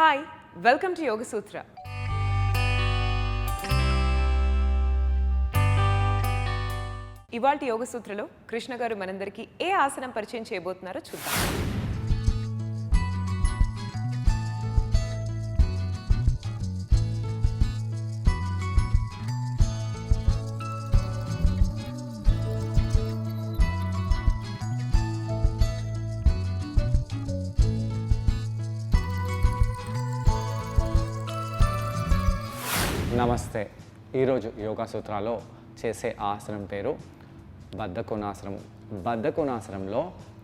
Hi, welcome to యోగ సూత్ర. ఇవాల్టి యోగ సూత్రలో కృష్ణ గారు మనందరికీ ఏ ఆసనం పరిచయం చేయబోతున్నారో చూద్దాం. నమస్తే. ఈరోజు యోగా సూత్రాలో చేసే ఆసనం పేరు బద్ధకోణాసనం. బద్ధకోణాసనంలో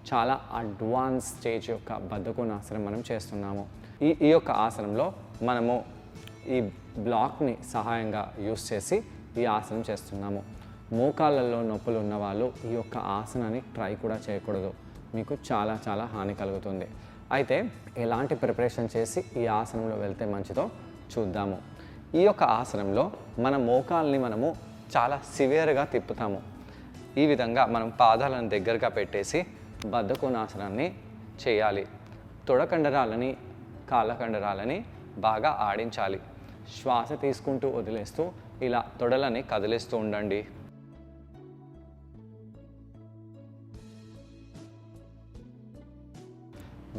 చాలా అడ్వాన్స్ స్టేజ్ యొక్క బద్ధకోణాసనం మనం చేస్తున్నాము. ఈ యొక్క ఆసనంలో మనము ఈ బ్లాక్ని సహాయంగా యూస్ చేసి ఈ ఆసనం చేస్తున్నాము. మోకాళ్ళల్లో నొప్పులు ఉన్న వాళ్ళు ఈ యొక్క ఆసనాన్ని ట్రై కూడా చేయకూడదు. మీకు చాలా హాని కలుగుతుంది. అయితే ఎలాంటి ప్రిపరేషన్ చేసి ఈ ఆసనంలో వెళ్తే మంచిదో చూద్దాము. ఈ యొక్క ఆసనంలో మన మోకాల్ని మనము చాలా సివియర్గా తిప్పుతాము. ఈ విధంగా మనం పాదాలను దగ్గరగా పెట్టేసి బద్ధకోణాసనాన్ని చేయాలి. తొడకండరాలని కాళ్ళ కండరాలని బాగా ఆడించాలి. శ్వాస తీసుకుంటూ వదిలేస్తూ ఇలా తొడలని కదిలిస్తూ ఉండండి.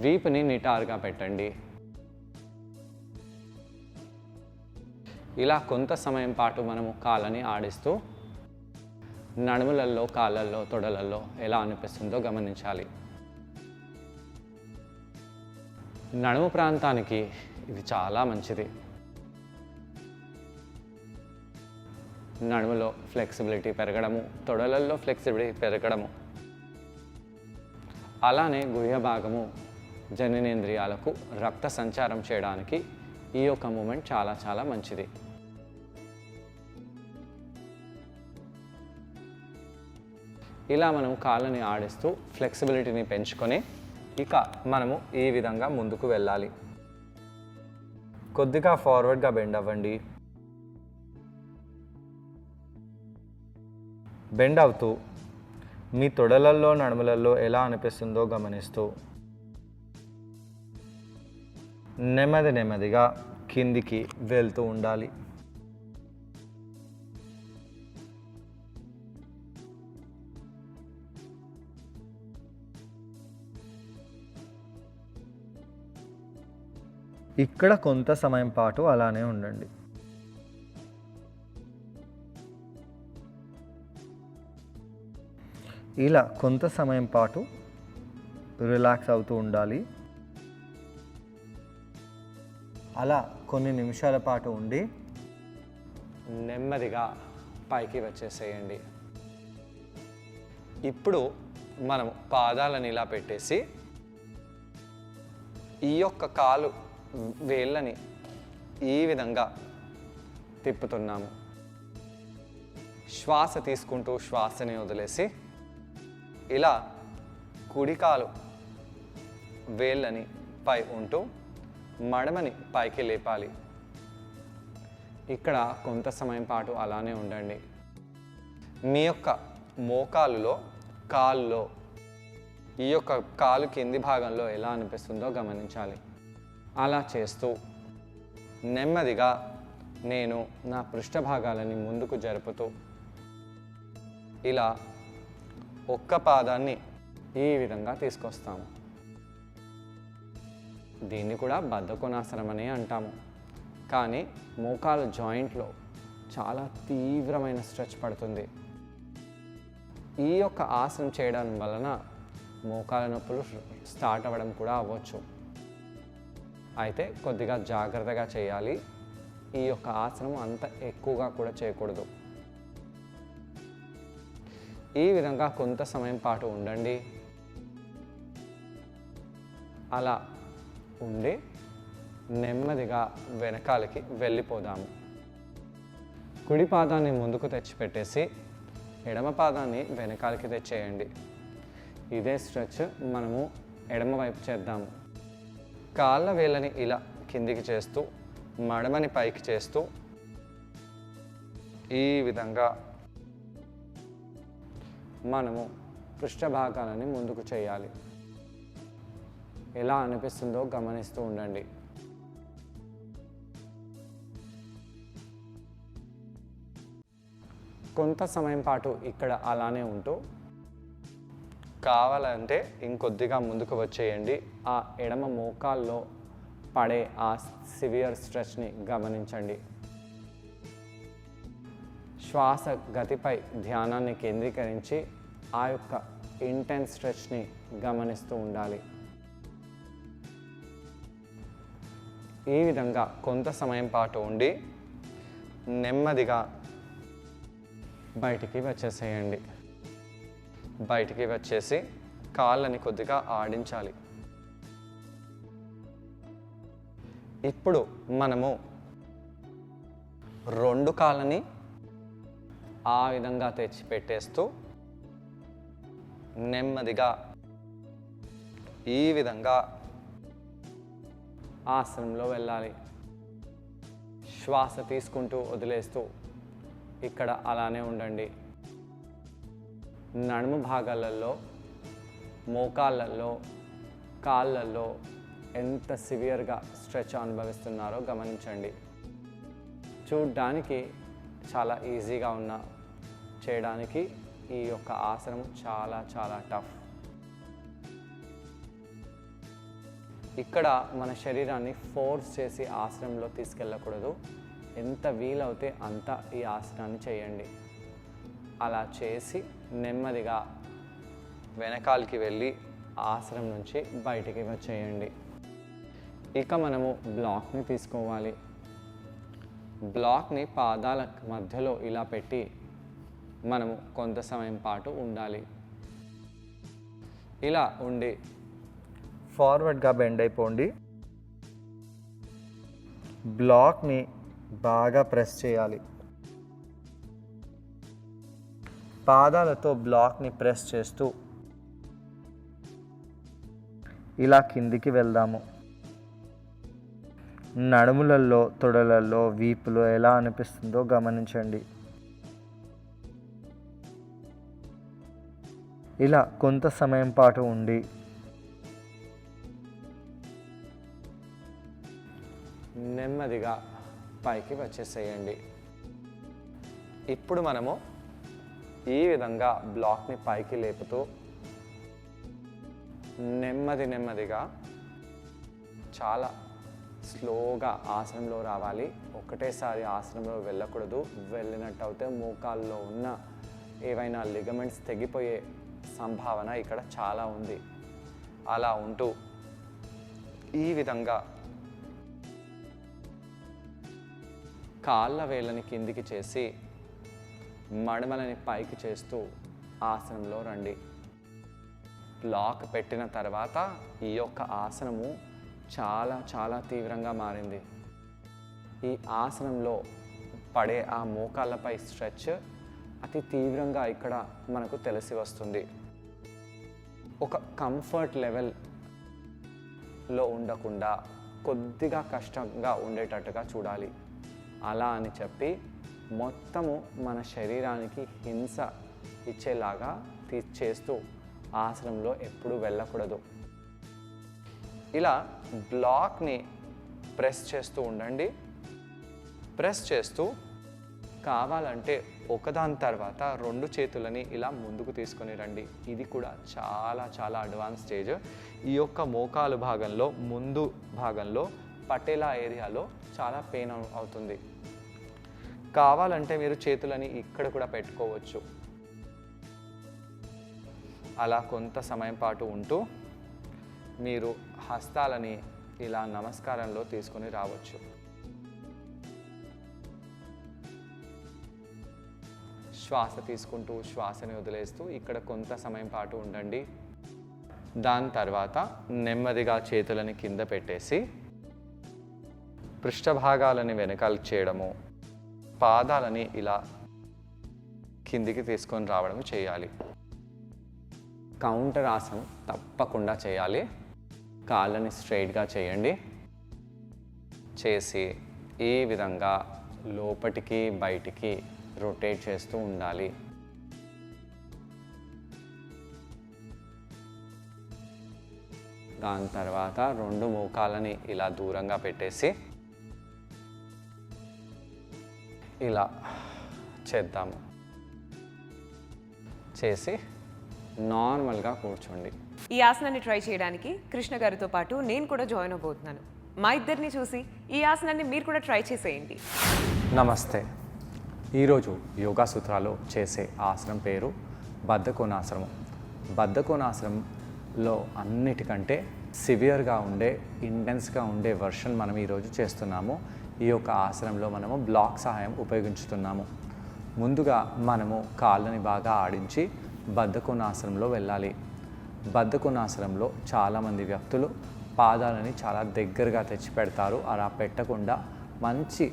వీపుని నిటారుగా పెట్టండి. ఇలా కొంత సమయం పాటు మనము కాళ్ళని ఆడిస్తూ నడుములలో, కాళ్ళల్లో, తొడలలో ఎలా అనిపిస్తుందో గమనించాలి. నడుము ప్రాంతానికి ఇది చాలా మంచిది. నడుములో ఫ్లెక్సిబిలిటీ పెరగడము, తొడలలో ఫ్లెక్సిబిలిటీ పెరగడము, అలానే గుహ్య భాగము, జననేంద్రియాలకు రక్త సంచారం చేయడానికి ఈ యొక్క మూమెంట్ చాలా మంచిది. ఇలా మనం కాళ్ళని ఆడిస్తూ ఫ్లెక్సిబిలిటీని పెంచుకొని ఇక మనము ఈ విధంగా ముందుకు వెళ్ళాలి. కొద్దిగా ఫార్వర్డ్గా బెండ్ అవ్వండి. బెండ్ అవుతూ మీ తొడలల్లో, నడుములలో ఎలా అనిపిస్తుందో గమనిస్తూ నెమ్మదిగా కిందికి వెళ్తూ ఉండాలి. ఇక్కడ కొంత సమయం పాటు అలానే ఉండండి. ఇలా కొంత సమయం పాటు రిలాక్స్ అవుతూ ఉండాలి. అలా కొన్ని నిమిషాల పాటు ఉండి నెమ్మదిగా పైకి వచ్చేసేయండి. ఇప్పుడు మనం పాదాలను ఇలా పెట్టేసి ఈ యొక్క కాలు వేళ్ళని ఈ విధంగా తిప్పుతున్నాము. శ్వాస తీసుకుంటూ శ్వాసని వదిలేసి ఇలా కుడికాలు వేళ్ళని పై ఉంటూ మడమని పైకి లేపాలి. ఇక్కడ కొంత సమయం పాటు అలానే ఉండండి. మీ యొక్క మోకాలులో, కాలులో ఈ యొక్క కాలు కింది భాగంలో ఎలా అనిపిస్తుందో గమనించాలి. అలా చేస్తూ నెమ్మదిగా నేను నా పృష్ఠభాగాలని ముందుకు జరుపుతూ ఇలా ఒక్క పాదాన్ని ఈ విధంగా తీసుకొస్తాము. దీన్ని కూడా బద్ధకోణాసనం అని అంటాము. కానీ మోకాలు జాయింట్లో చాలా తీవ్రమైన స్ట్రెచ్ పడుతుంది. ఈ యొక్క ఆసనం చేయడం వలన మోకాల నొప్పులు స్టార్ట్ అవ్వడం కూడా అవ్వచ్చు. అయితే కొద్దిగా జాగ్రత్తగా చేయాలి. ఈ యొక్క ఆసనం అంత ఎక్కువగా కూడా చేయకూడదు. ఈ విధంగా కొంత సమయం పాటు ఉండండి. అలా ఉండి నెమ్మదిగా వెనకాలకి వెళ్ళిపోదాము. కుడి పాదాన్ని ముందుకు తెచ్చిపెట్టేసి ఎడమ పాదాన్ని వెనకాలకి తెచ్చేయండి. ఇదే స్ట్రెచ్ మనము ఎడమ వైపు చేద్దాము. కాళ్ళ వేళ్ళని ఇలా కిందికి చేస్తూ మడమని పైకి చేస్తూ ఈ విధంగా మనము పృష్ఠభాగాలని ముందుకు చేయాలి. ఎలా అనిపిస్తుందో గమనిస్తూ ఉండండి. కొంత సమయం పాటు ఇక్కడ అలానే ఉంటూ కావాలంటే ఇంకొద్దిగా ముందుకు వచ్చేయండి. ఆ ఎడమ మోకాల్లో పడే ఆ సివియర్ స్ట్రెచ్ని గమనించండి. శ్వాస గతిపై ధ్యానాన్ని కేంద్రీకరించి ఆ యొక్క ఇంటెన్స్ స్ట్రెచ్ని గమనిస్తూ ఉండాలి. ఈ విధంగా కొంత సమయం పాటు ఉండి నెమ్మదిగా బయటికి వచ్చేసేయండి. బయటికి వచ్చేసి కాళ్ళని కొద్దిగా ఆడించాలి. ఇప్పుడు మనము 2 కాళ్ళని ఆ విధంగా తెచ్చి పెట్టేస్తూ నెమ్మదిగా ఈ విధంగా ఆసనంలో వెళ్ళాలి. శ్వాస తీసుకుంటూ వదిలేస్తూ ఇక్కడ అలానే ఉండండి. నడుము భాగాలలో, మోకాళ్ళల్లో, కాళ్ళల్లో ఎంత సివియర్గా స్ట్రెచ్ అనుభవిస్తున్నారో గమనించండి. చూడ్డానికి చాలా ఈజీగా ఉన్న చేయడానికి ఈ యొక్క ఆసనం చాలా చాలా టఫ్. ఇక్కడ మన శరీరాన్ని ఫోర్స్ చేసి ఆసనంలో తీసుకెళ్ళకూడదు. ఎంత వీలవుతే అంత ఈ ఆసనాన్ని చేయండి. అలా చేసి నెమ్మదిగా వెనకాలకి వెళ్ళి ఆసనం నుంచి బయటికి వచ్చేయండి. ఇక మనము బ్లాక్ని తీసుకోవాలి. బ్లాక్ని పాదాల మధ్యలో ఇలా పెట్టి మనము కొంత సమయం పాటు ఉండాలి. ఇలా ఉండి ఫార్వర్డ్గా బెండ్ అయిపోండి. బ్లాక్ని బాగా ప్రెస్ చేయాలి. పాదాలతో బ్లాక్ని ప్రెస్ చేస్తూ ఇలా కిందికి వెళ్దాము. నడుములలో, తొడలలో, వీపులో ఎలా అనిపిస్తుందో గమనించండి. ఇలా కొంత సమయం పాటు ఉండి నెమ్మదిగా పైకి వచ్చేసేయండి. ఇప్పుడు మనము ఈ విధంగా బ్లాక్ని పైకి లేపుతూ నెమ్మదిగా చాలా స్లోగా ఆసనంలో రావాలి. ఒకటేసారి ఆసనంలో వెళ్ళకూడదు. వెళ్ళినట్టు అయితే మోకాల్లో ఉన్న ఏవైనా లిగమెంట్స్ తెగిపోయే సంభావన ఇక్కడ చాలా ఉంది. అలా ఉంటూ ఈ విధంగా కాళ్ళ వేళ్ళని కిందికి చేసి మడమలని పైకి చేస్తూ ఆసనంలో రండి. బ్లాక్ పెట్టిన తర్వాత ఈ యొక్క ఆసనము చాలా చాలా తీవ్రంగా మారింది. ఈ ఆసనంలో పడే ఆ మోకాళ్ళపై స్ట్రెచ్ అతి తీవ్రంగా ఇక్కడ మనకు తెలిసి వస్తుంది. ఒక కంఫర్ట్ లెవెల్లో ఉండకుండా కొద్దిగా కష్టంగా ఉండేటట్టుగా చూడాలి. అలా అని చెప్పి మొత్తము మన శరీరానికి హింస ఇచ్చేలాగా చేస్తూ ఆసనంలో ఎప్పుడూ వెళ్ళకూడదు. ఇలా బ్లాక్ని ప్రెస్ చేస్తూ ఉండండి. ప్రెస్ చేస్తూ కావాలంటే ఒకదాని తర్వాత 2 చేతులని ఇలా ముందుకు తీసుకొని రండి. ఇది కూడా చాలా చాలా అడ్వాన్స్ స్టేజ్. ఈ యొక్క మోకాలు భాగంలో, ముందు భాగంలో పటేలా ఏరియాలో చాలా పెయిన్ అవుతుంది. కావాలంటే మీరు చేతులని ఇక్కడ కూడా పెట్టుకోవచ్చు. అలా కొంత సమయం పాటు ఉంటూ మీరు హస్తాలని ఇలా నమస్కారంలో తీసుకొని రావచ్చు. శ్వాస తీసుకుంటూ శ్వాసని వదిలేస్తూ ఇక్కడ కొంత సమయం పాటు ఉండండి. దాని తర్వాత నెమ్మదిగా చేతులని కింద పెట్టేసి పృష్ఠభాగాలని వెనకాలకు చేయడము, పాదాలని ఇలా కిందికి తీసుకొని రావడం చేయాలి. కౌంటర్ ఆసనం తప్పకుండా చేయాలి. కాళ్ళని స్ట్రైట్గా చేయండి. చేసి ఈ విధంగా లోపటికి బయటికి రొటేట్ చేస్తూ ఉండాలి. దాని తర్వాత 2 మోకాళ్ళని ఇలా దూరంగా పెట్టేసి ఇలా చేద్దాము. చేసి నార్మల్గా కూర్చోండి. ఈ ఆసనాన్ని ట్రై చేయడానికి కృష్ణ గారితో పాటు నేను కూడా జాయిన్ అవబోతున్నాను. మా ఇద్దరిని చూసి ఈ ఆసనాన్ని మీరు కూడా ట్రై చేసేయండి. నమస్తే. ఈరోజు యోగా సూత్రాలు చేసే ఆసనం పేరు బద్ధకోణాసనం. బద్ధకోణాసనంలో అన్నిటికంటే సివియర్గా ఉండే, ఇంటెన్స్గా ఉండే వర్షన్ మనం ఈరోజు చేస్తున్నాము. ఈ యొక్క ఆసనంలో మనము బ్లాక్ సహాయం ఉపయోగించుతున్నాము. ముందుగా మనము కాళ్ళని బాగా ఆడించి బద్ధకోణాసనంలో వెళ్ళాలి. బద్ధకోణాసనంలో చాలామంది వ్యక్తులు పాదాలని చాలా దగ్గరగా తెచ్చి పెడతారు. అలా పెట్టకుండా మంచి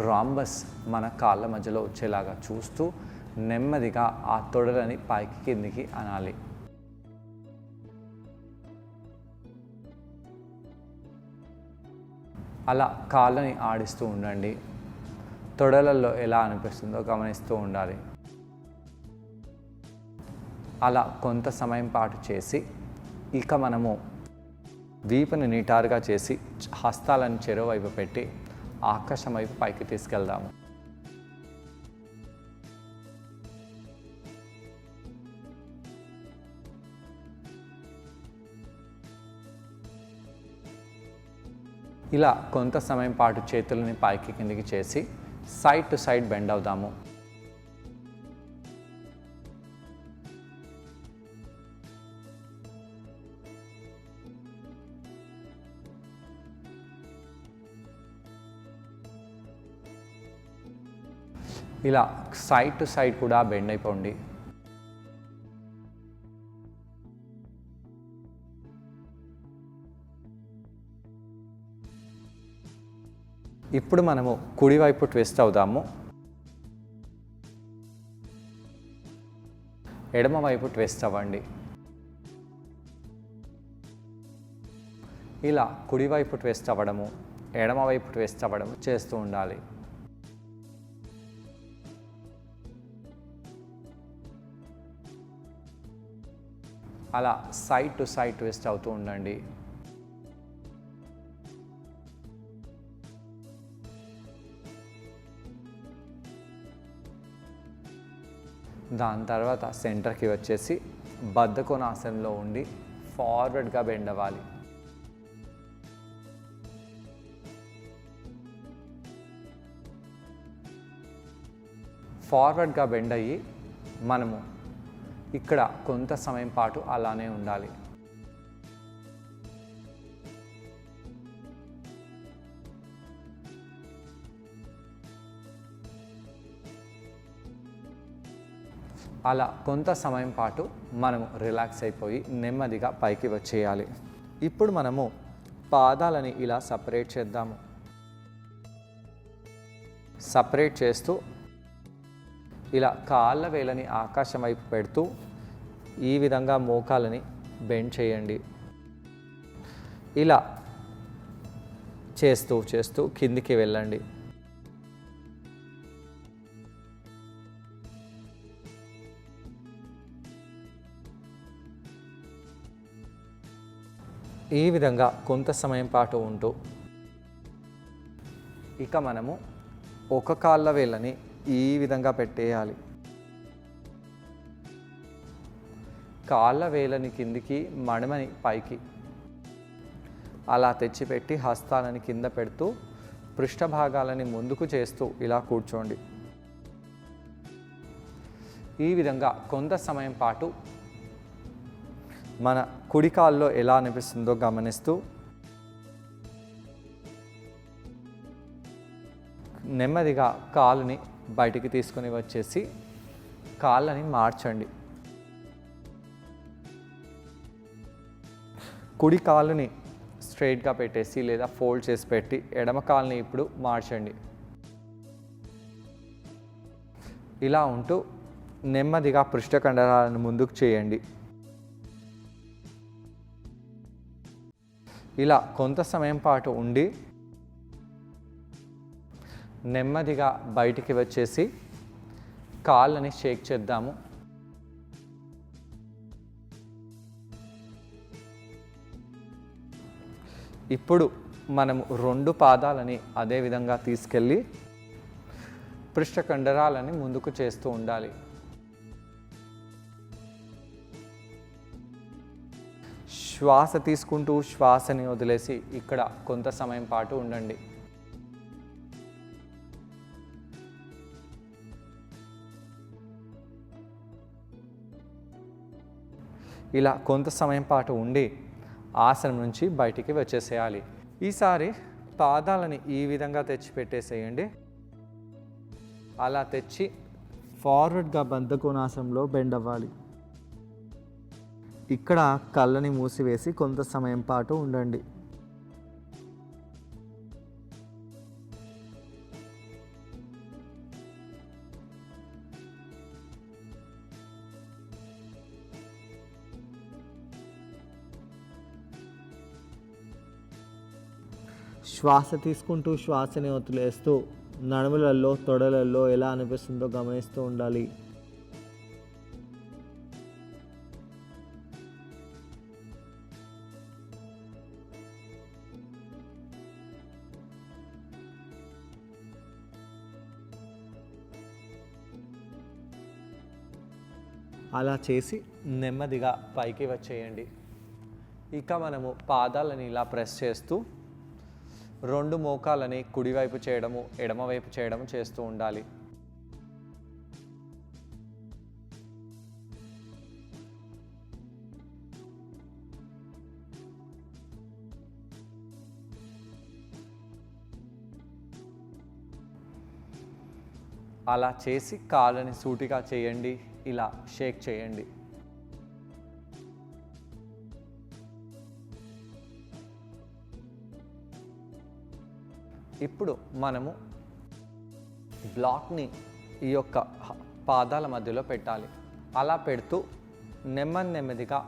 రాంబస్ మన కాళ్ళ మధ్యలో వచ్చేలాగా చూస్తూ నెమ్మదిగా ఆ తొడలని పైకి కిందికి అనాలి. అలా కాళ్ళని ఆడిస్తూ ఉండండి. తొడలలో ఎలా అనిపిస్తుందో గమనిస్తూ ఉండాలి. అలా కొంత సమయం పాటు చేసి ఇక మనము వీపుని నిటారుగా చేసి హస్తాలను చెరో వైపు పెట్టి ఆకాశం వైపు పైకి తీసుకెళ్దాము. ఇలా కొంత సమయం పాటు చేతులని పైకి కిందికి చేసి సైడ్ టు సైడ్ బెండ్ అవుదాము. ఇలా సైడ్ టు సైడ్ కూడా బెండ్ అయిపోండి. ఇప్పుడు మనము కుడివైపు ట్విస్ట్ అవుదాము. ఎడమవైపు ట్విస్ట్ అవ్వండి. ఇలా కుడివైపు ట్విస్ట్ అవ్వడము, ఎడమవైపు ట్విస్ట్ అవ్వడము చేస్తూ ఉండాలి. అలా సైడ్ టు సైడ్ ట్విస్ట్ అవుతూ ఉండండి. దాని తర్వాత సెంటర్కి వచ్చేసి బద్ధకోణాసనంలో ఉండి ఫార్వర్డ్గా బెండ్ అవ్వాలి. ఫార్వర్డ్గా బెండ్ అయ్యి మనము ఇక్కడ కొంత సమయం పాటు అలానే ఉండాలి. అలా కొంత సమయం పాటు మనము రిలాక్స్ అయిపోయి నెమ్మదిగా పైకి వచ్చేయాలి. ఇప్పుడు మనము పాదాలని ఇలా సపరేట్ చేద్దాము. సపరేట్ చేస్తూ ఇలా కాళ్ళ వేలని ఆకాశం వైపు పెడుతూ ఈ విధంగా మోకాలని బెండ్ చేయండి. ఇలా చేస్తూ చేస్తూ కిందికి వెళ్ళండి. ఈ విధంగా కొంత సమయం పాటు ఉంటూ ఇక మనము ఒక కాళ్ళ వేళ్ళని ఈ విధంగా పెట్టేయాలి. కాళ్ళ వేలని కిందికి, మడమని పైకి అలా తెచ్చిపెట్టి హస్తాలని కింద పెడుతూ పృష్ఠభాగాలని ముందుకు చేస్తూ ఇలా కూర్చోండి. ఈ విధంగా కొంత సమయం పాటు మన కుడి కాల్లో ఎలా అనిపిస్తుందో గమనిస్తూ నెమ్మదిగా కాలుని బయటికి తీసుకొని వచ్చేసి కాళ్ళని మార్చండి. కుడి కాలుని స్ట్రైట్గా పెట్టేసి లేదా ఫోల్డ్ చేసి పెట్టి ఎడమ కాలుని ఇప్పుడు మార్చండి. ఇలా ఉంటూ నెమ్మదిగా పృష్ఠ కండరాలను ముందుకు చేయండి. ఇలా కొంత సమయం పాటు ఉండి నెమ్మదిగా బయటికి వచ్చేసి కాళ్ళని షేక్ చేద్దాము. ఇప్పుడు మనము 2 పాదాలని అదే విధంగా తీసుకెళ్ళి పృష్ఠ కండరాలని ముందుకు చేస్తూ ఉండాలి. శ్వాస తీసుకుంటూ శ్వాసని వదిలేసి ఇక్కడ కొంత సమయం పాటు ఉండండి. ఇలా కొంత సమయం పాటు ఉండి ఆసనం నుంచి బయటికి వచ్చేసేయాలి. ఈసారి పాదాలని ఈ విధంగా తెచ్చి పెట్టేసేయండి. అలా తెచ్చి ఫార్వర్డ్గా బద్ధకోణాసనంలో బెండ్ అవ్వాలి. ఇక్కడ కళ్ళని మూసివేసి కొంత సమయం పాటు ఉండండి. శ్వాస తీసుకుంటూ శ్వాసని వదిలేస్తూ నడుములలో తొడలలో ఎలా అనిపిస్తుందో గమనిస్తూ ఉండాలి. అలా చేసి నెమ్మదిగా పైకి వచ్చేయండి. ఇక మనము పాదాలని ఇలా ప్రెస్ చేస్తూ రెండు మోకాలని కుడివైపు చేయడము ఎడమవైపు చేయడము చేస్తూ ఉండాలి. అలా చేసి కాళ్ళని సూటిగా చేయండి. ఇలా షేక్ చేయండి. ఇప్పుడు మనము బ్లాక్ని ఈ యొక్క పాదాల మధ్యలో పెట్టాలి. అలా పెడుతూ నెమ్మదిగా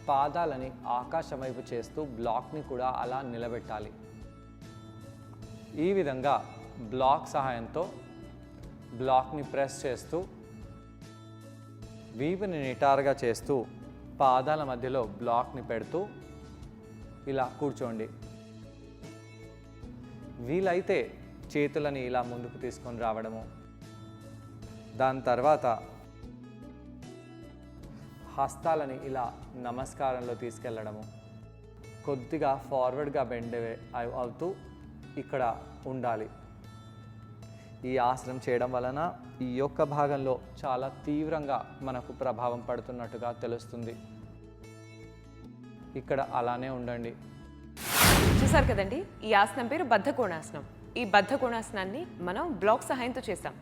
పాదాలని ఆకాశం వైపు చేస్తూ బ్లాక్ని కూడా అలా నిలబెట్టాలి. ఈ విధంగా బ్లాక్ సహాయంతో బ్లాక్ని ప్రెస్ చేస్తూ వీపుని నిటారుగా చేస్తూ పాదాల మధ్యలో బ్లాక్ని పెడుతూ ఇలా కూర్చోండి. వీలైతే చేతులని ఇలా ముందుకు తీసుకొని రావడము, దాని తర్వాత హస్తాలని ఇలా నమస్కారంలో తీసుకెళ్ళడము, కొద్దిగా ఫార్వర్డ్గా బెండ్ అవుతూ ఇక్కడ ఉండాలి. ఈ ఆసనం చేయడం వలన ఈ యొక్క భాగంలో చాలా తీవ్రంగా మనకు ప్రభావం పడుతున్నట్టుగా తెలుస్తుంది. ఇక్కడ అలానే ఉండండి. చూసారు కదండి, ఈ ఆసనం పేరు బద్ధకోణాసనం. ఈ బద్ధకోణాసనాన్ని మనం బ్లాక్ సహాయంతో చేస్తాం.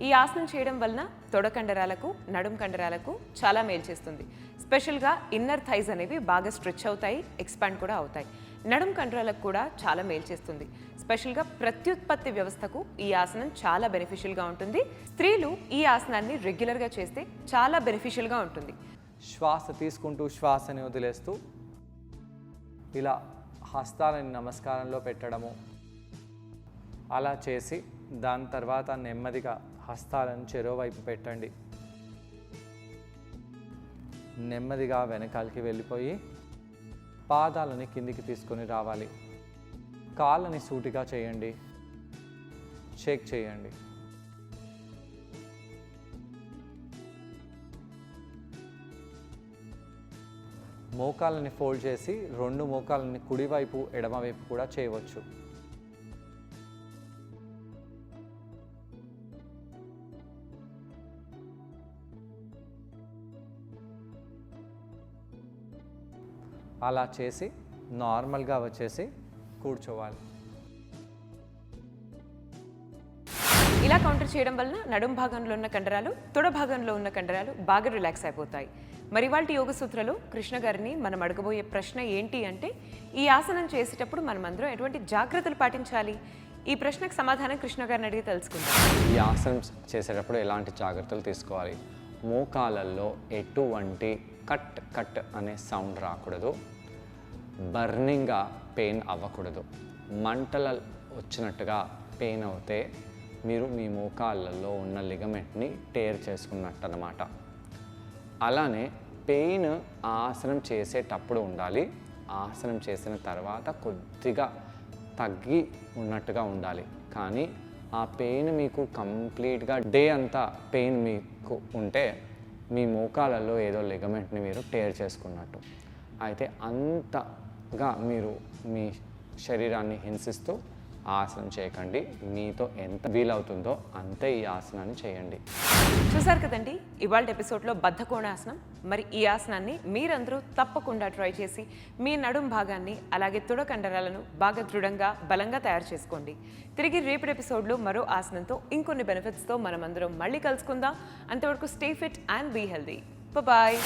ఈ ఆసనం చేయడం వలన తొడ కండరాలకు, నడుం కండరాలకు చాలా మేలు చేస్తుంది. స్పెషల్గా ఇన్నర్ థైస్ అనేవి బాగా స్ట్రెచ్ అవుతాయి, ఎక్స్పాండ్ కూడా అవుతాయి. నడుం కండరాలకు కూడా చాలా మేలు చేస్తుంది. స్పెషల్గా ప్రత్యుత్పత్తి వ్యవస్థకు ఈ ఆసనం చాలా బెనిఫిషియల్గా ఉంటుంది. స్త్రీలు ఈ ఆసనాన్ని రెగ్యులర్గా చేస్తే చాలా బెనిఫిషియల్గా ఉంటుంది. శ్వాస తీసుకుంటూ శ్వాసని వదిలేస్తూ ఇలా హస్తాలని నమస్కారంలో పెట్టడము, అలా చేసి దాని తర్వాత నెమ్మదిగా హస్తాలను చెరోవైపు పెట్టండి. నెమ్మదిగా వెనకాలకి వెళ్ళిపోయి పాదాలని కిందికి తీసుకొని రావాలి. కాళ్ళని సూటిగా చేయండి, షేక్ చేయండి. మోకాళ్ళని ఫోల్డ్ చేసి రెండు మోకాళ్ళని కుడివైపు ఎడమవైపు కూడా చేయవచ్చు. అలా చేసి నార్మల్గా వచ్చేసి కూర్చోవాలి. ఇలా కౌంటర్ చేయడం వలన నడుం భాగంలో ఉన్న కండరాలు, తొడ భాగంలో ఉన్న కండరాలు బాగా రిలాక్స్ అయిపోతాయి. మరి వాళ్ళ యోగ సూత్రాలు కృష్ణ గారిని మనం అడగబోయే ప్రశ్న ఏంటి అంటే, ఈ ఆసనం చేసేటప్పుడు మనం అందరం ఎటువంటి జాగ్రత్తలు పాటించాలి? ఈ ప్రశ్నకు సమాధానం కృష్ణ గారిని అడిగి తెలుసుకుందాం. ఈ ఆసనం చేసేటప్పుడు ఎలాంటి జాగ్రత్తలు తీసుకోవాలి? మోకాళ్ళల్లో ఎటువంటి కట్ అనే సౌండ్ రాకూడదు. బర్నింగ్గా పెయిన్ అవ్వకూడదు. మంటల వచ్చినట్టుగా పెయిన్ అవుతే మీరు మీ మోకాళ్ళల్లో ఉన్న లిగమెంట్ని టేర్ చేసుకున్నట్టు అన్నమాట. అలానే పెయిన్ ఆసనం చేసేటప్పుడు ఉండాలి. ఆసనం చేసిన తర్వాత కొద్దిగా తగ్గి ఉన్నట్టుగా ఉండాలి. కానీ ఆ పెయిన్ మీకు కంప్లీట్గా డే అంతా పెయిన్ మీకు ఉంటే మీ మోకాళ్ళల్లో ఏదో లిగమెంట్ని మీరు టేర్ చేసుకున్నట్టు. అయితే అంతగా మీరు మీ శరీరాన్ని హింసిస్తూ ఆసనం చేయకండి. మీతో ఎంత వీలవుతుందో అంతే ఈ ఆసనాన్ని చేయండి. చూసారు కదండి ఇవాళ ఎపిసోడ్లో బద్ధకోణాసనం. మరి ఈ ఆసనాన్ని మీరందరూ తప్పకుండా ట్రై చేసి మీ నడుం భాగాన్ని అలాగే తుడ కండరాలను బాగా దృఢంగా బలంగా తయారు చేసుకోండి. తిరిగి రేపటి ఎపిసోడ్లో మరో ఆసనంతో ఇంకొన్ని బెనిఫిట్స్తో మనమందరం మళ్ళీ కలుసుకుందాం. అంతవరకు stay fit and be healthy. Bye.